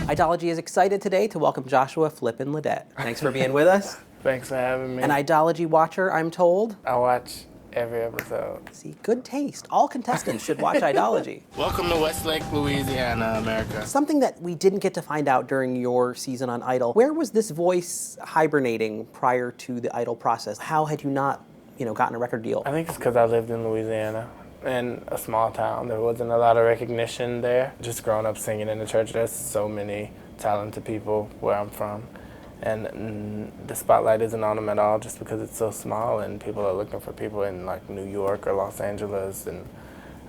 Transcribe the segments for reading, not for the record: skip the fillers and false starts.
Idology is excited today to welcome Joshua Flippin' Ledet. Thanks for being with us. Thanks for having me. An Idology watcher, I'm told. I watch every episode. See, good taste. All contestants should watch Idology. Welcome to Westlake, Louisiana, America. Something that we didn't get to find out during your season on Idol, where was this voice hibernating prior to the Idol process? How had you not, gotten a record deal? I think it's because I lived in Louisiana, in a small town. There wasn't a lot of recognition there. Just growing up singing in the church, there's so many talented people where I'm from. And the spotlight isn't on them at all just because it's so small and people are looking for people in like New York or Los Angeles. And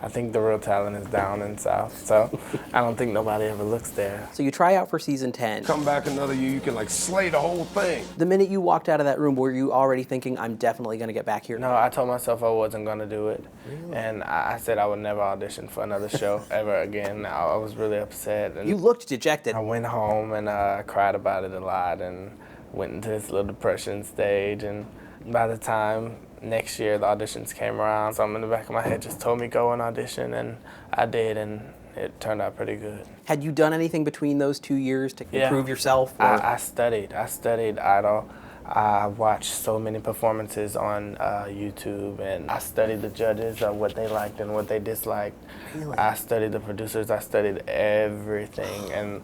I think the real talent is down in South. So I don't think nobody ever looks there. So you try out for season 10. Come back another year, you can like slay the whole thing. The minute you walked out of that room, were you already thinking, I'm definitely gonna get back here? No, I told myself I wasn't gonna do it. Really? And I said I would never audition for another show ever again. I was really upset. And You looked dejected. I went home and cried about it a lot and went into this little depression stage. And by the time next year the auditions came around, something in the back of my head just told me go and audition, and I did, and it turned out pretty good. Had you done anything between those 2 years to improve yourself? Or? I studied Idol. I watched so many performances on YouTube, and I studied the judges, what they liked and what they disliked. Really? I studied the producers, I studied everything, and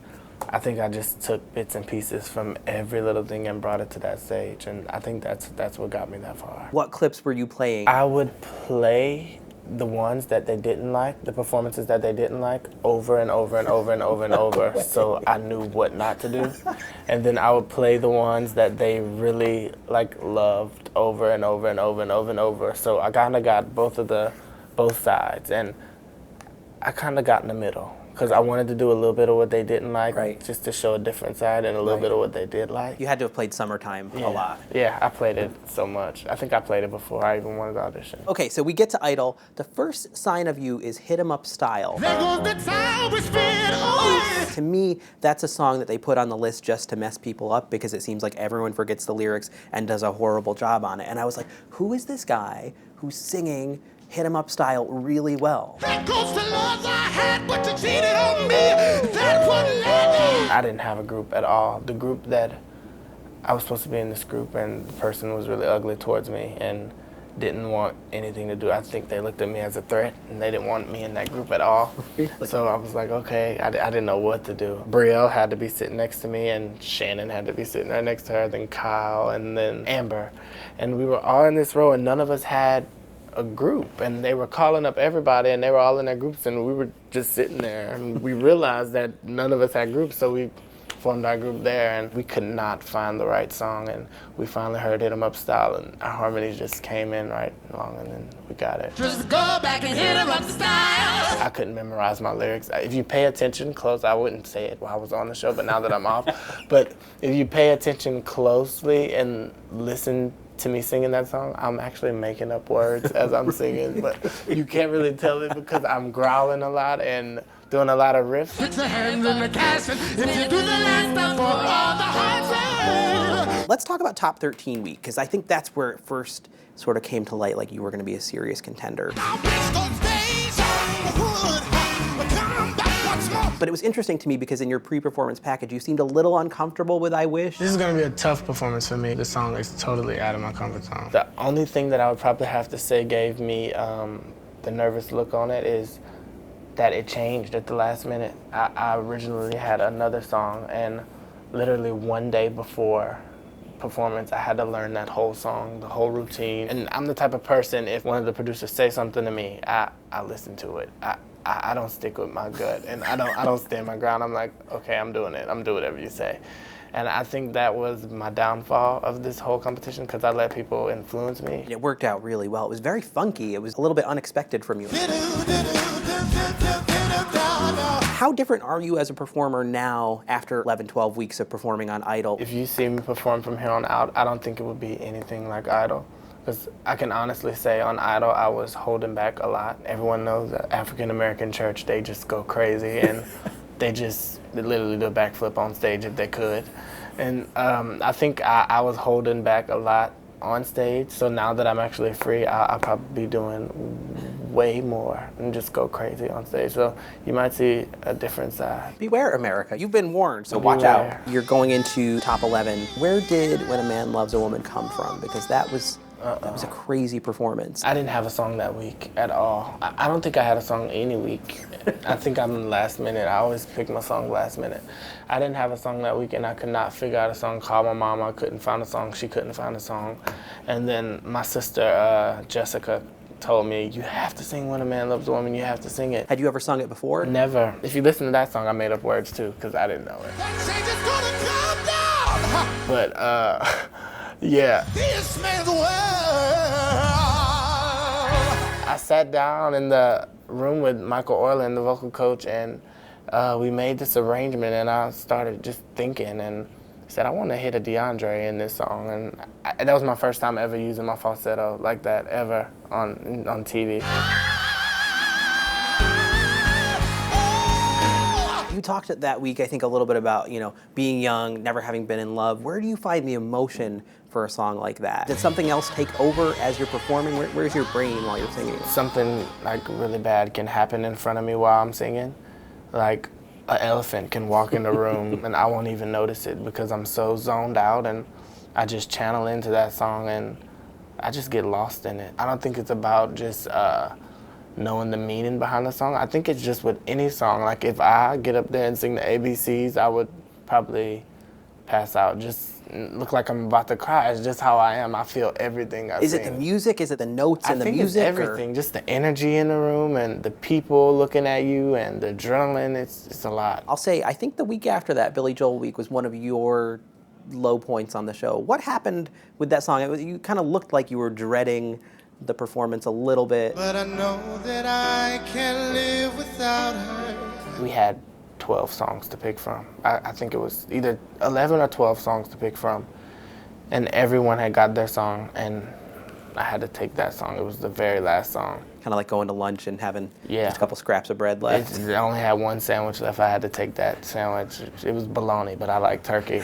I think I just took bits and pieces from every little thing and brought it to that stage, and I think that's what got me that far. What clips were you playing? I would play the ones that they didn't like, the performances that they didn't like, over and over and over and over and over, so I knew what not to do. And then I would play the ones that they really loved over and over and over and over and over. So I kind of got both sides, and I kind of got in the middle. Because I wanted to do a little bit of what they didn't like, just to show a different side, and a little bit of what they did like. You had to have played Summertime a lot. Yeah, I played it so much. I think I played it before I even wanted to audition. Okay, so we get to Idol. The first sign of you is Hit 'Em Up Style. There goes the time we spent away. To me, that's a song that they put on the list just to mess people up because it seems like everyone forgets the lyrics and does a horrible job on it. And I was like, who is this guy who's singing Hit 'Em Up Style really well? That goes to love I had, but you cheated on me. That's what led me. I didn't have a group at all. The group that I was supposed to be in this group, and the person was really ugly towards me and didn't want anything to do. I think they looked at me as a threat, and they didn't want me in that group at all. Really? So I was like, okay, I didn't know what to do. Brielle had to be sitting next to me, and Shannon had to be sitting right next to her, then Kyle, and then Amber. And we were all in this row, and none of us had a group, and they were calling up everybody, and they were all in their groups, and we were just sitting there, and we realized that none of us had groups, so we formed our group there, and we could not find the right song, and we finally heard Hit 'Em Up Style, and our harmonies just came in right along, and then we got it. Just go back and hit 'em up style. I couldn't memorize my lyrics. If you pay attention close, I wouldn't say it while I was on the show, but now that I'm off, but if you pay attention closely and listen to me singing that song, I'm actually making up words as I'm singing, but you can't really tell it because I'm growling a lot and doing a lot of riffs. Put your hands in the cash, and if you do the last time for all the hearts. Let's talk about Top 13 week, because I think that's where it first sort of came to light, like you were going to be a serious contender. But it was interesting to me because in your pre-performance package, you seemed a little uncomfortable with I Wish. This is gonna be a tough performance for me. This song is totally out of my comfort zone. The only thing that I would probably have to say gave me the nervous look on it is that it changed at the last minute. I originally had another song, and literally one day before performance, I had to learn that whole song, the whole routine. And I'm the type of person, if one of the producers say something to me, I listen to it. I don't stick with my gut, and I don't stand my ground. I'm like, okay, I'm doing it. I'm doing whatever you say. And I think that was my downfall of this whole competition, because I let people influence me. It worked out really well. It was very funky. It was a little bit unexpected from you. How different are you as a performer now after 11, 12 weeks of performing on Idol? If you see me perform from here on out, I don't think it would be anything like Idol. Because I can honestly say on Idol, I was holding back a lot. Everyone knows that African-American church, they just go crazy, and they literally do a backflip on stage if they could. And I think I was holding back a lot on stage. So now that I'm actually free, I'll probably be doing way more and just go crazy on stage. So you might see a different side. Beware, America. You've been warned, so watch out. You're going into top 11. Where did When a Man Loves a Woman come from? Because that was a crazy performance. I didn't have a song that week at all. I don't think I had a song any week. I think I'm last minute. I always pick my song last minute. I didn't have a song that week, and I could not figure out a song. Called my mom, I couldn't find a song. She couldn't find a song. And then my sister, Jessica, told me, you have to sing When a Man Loves a Woman, you have to sing it. Had you ever sung it before? Never. If you listen to that song, I made up words too, because I didn't know it. But, yeah. This man's world. I sat down in the room with Michael Orland, the vocal coach, and we made this arrangement, and I started just thinking and said, I want to hit a DeAndre in this song. And that was my first time ever using my falsetto like that, ever, on TV. You talked that week, I think, a little bit about, being young, never having been in love. Where do you find the emotion for a song like that? Did something else take over as you're performing? Where's your brain while you're singing? Something like really bad can happen in front of me while I'm singing. Like an elephant can walk in the room and I won't even notice it because I'm so zoned out, and I just channel into that song and I just get lost in it. I don't think it's about just knowing the meaning behind the song. I think it's just with any song. Like if I get up there and sing the ABCs, I would probably pass out, just look like I'm about to cry. It's just how I am. I feel everything I sing. Is it the music? Is it the notes and the music? I think it's everything. Just the energy in the room and the people looking at you and the adrenaline. It's a lot. I'll say, I think the week after that, Billy Joel week, was one of your low points on the show. What happened with that song? You kind of looked like you were dreading the performance a little bit. But I know that I can't live without her. We had 12 songs to pick from. I think it was either 11 or 12 songs to pick from. And everyone had got their song, and I had to take that song. It was the very last song. Kind of like going to lunch and having just a couple scraps of bread left. I only had one sandwich left. I had to take that sandwich. It was bologna, but I like turkey,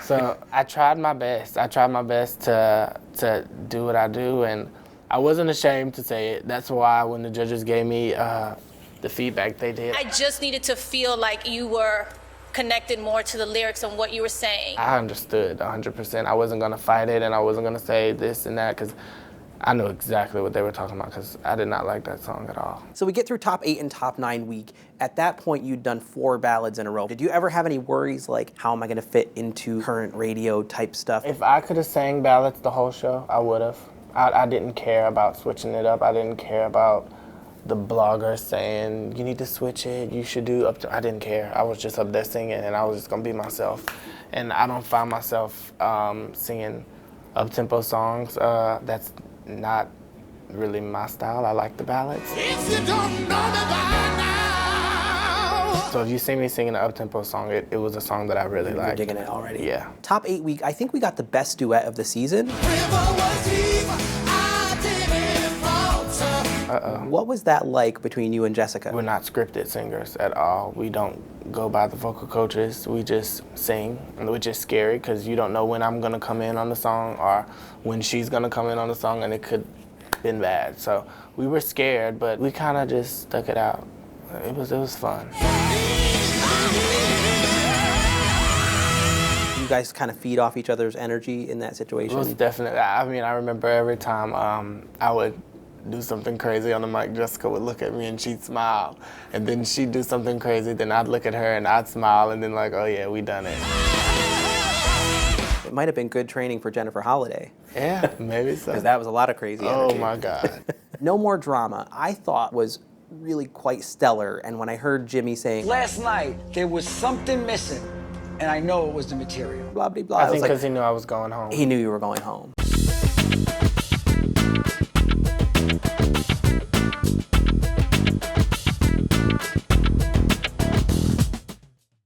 So I tried my best. I tried my best to do what I do, and I wasn't ashamed to say it. That's why when the judges gave me the feedback they did, I just needed to feel like you were connected more to the lyrics and what you were saying. I understood 100%. I wasn't going to fight it, and I wasn't going to say this and that, because I knew exactly what they were talking about, because I did not like that song at all. So we get through top 8 and top 9 week. At that point, you'd done 4 ballads in a row. Did you ever have any worries like, how am I going to fit into current radio type stuff? If I could have sang ballads the whole show, I would have. I didn't care about switching it up. I didn't care about the bloggers saying, you need to switch it, you should do up to, I didn't care. I was just up there singing, and I was just gonna be myself. And I don't find myself singing up-tempo songs. That's not really my style. I like the ballads. If you don't know me by now. So if you see me singing an up-tempo song, it was a song that I really liked. You're digging it already. Yeah. Top 8 week, I think we got the best duet of the season. What was that like between you and Jessica? We're not scripted singers at all. We don't go by the vocal coaches. We just sing, which is scary because you don't know when I'm gonna come in on the song or when she's gonna come in on the song, and it could have been bad. So we were scared, but we kind of just stuck it out. It was fun. You guys kind of feed off each other's energy in that situation? It was definitely. I mean, I remember every time I would do something crazy on the mic, Jessica would look at me and she'd smile. And then she'd do something crazy, then I'd look at her and I'd smile, and then like, oh yeah, we done it. It might have been good training for Jennifer Holliday. Yeah, maybe so. Because that was a lot of crazy energy. Oh my God. No More Drama, I thought was really quite stellar. And when I heard Jimmy saying, last night, there was something missing, and I know it was the material. blah, blah, blah. I think was like, because he knew I was going home. he knew you were going home.